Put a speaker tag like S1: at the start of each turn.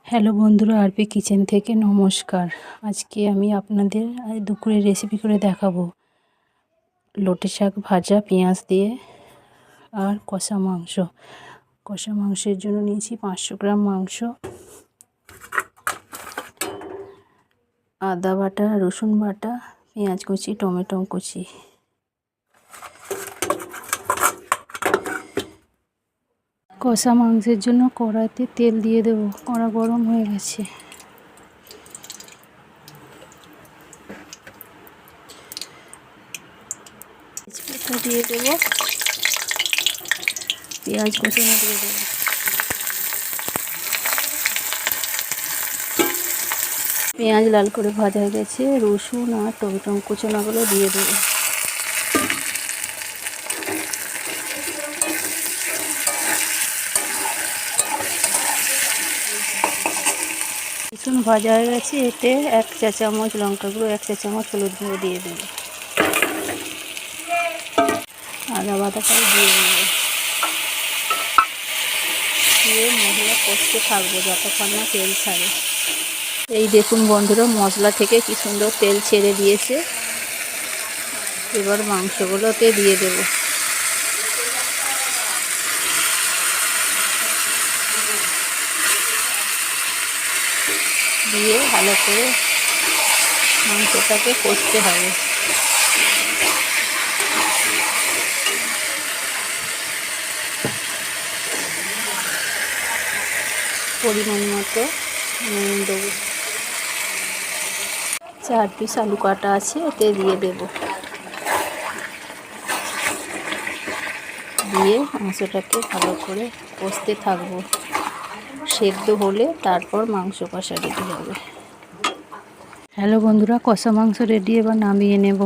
S1: Hello বন্ধুরা, RP kitchen থেকে নমস্কার। আজকে আমি আপনাদের দুপুরের রেসিপি করে দেখাবো লোটে শাক ভাজা পেঁয়াজ দিয়ে আর কষা মাংস। কষা মাংসের জন্য নিয়েছি 500 গ্রাম মাংস, আদা বাটা, রসুন বাটা, পেঁয়াজ কুচি, টমেটো কুচি। কষা মাংসের জন্য কড়াইতে তেল দিয়ে দেবো। কড়া গরম হয়ে গেছে। তেজপাতা দিয়ে দেবো, পেঁয়াজ কুচানো দিয়ে দেবো। পেঁয়াজ লাল করে ভাজা হয়ে গেছে, রসুন আর টমেটো কুচানোগুলো দিয়ে দেবো। রসুন ভাজা হয়ে গেছে, এতে 1 চা চামচ লঙ্কা গুঁড়ো, 1 চা চামচ হলুদ গুঁড়ো দিয়ে দেবো। আদা বাটাটাও দিয়ে দেবো, দিয়ে মশলা কষতে থাকবো যতক্ষণ না তেল ছাড়ে। এই দেখুন বন্ধুরা, মশলা থেকে কি সুন্দর তেল ছেড়ে দিয়েছে। এবার মাংসগুলোতে দিয়ে দেবো। দিয়ে ভালো করে মাংসটাকে কষতে হবে। পরিমাণ মতো নুন দেবো। 4 পিস আলু কাটা আছে, এতে দিয়ে দেব। দিয়ে মাংসটাকে ভালো করে কষতে থাকবো। সেদ্ধ হলে তারপর মাংস কষা রেডি হবে। হ্যালো বন্ধুরা, কষা মাংস রেডি, এবার নামিয়ে নেব।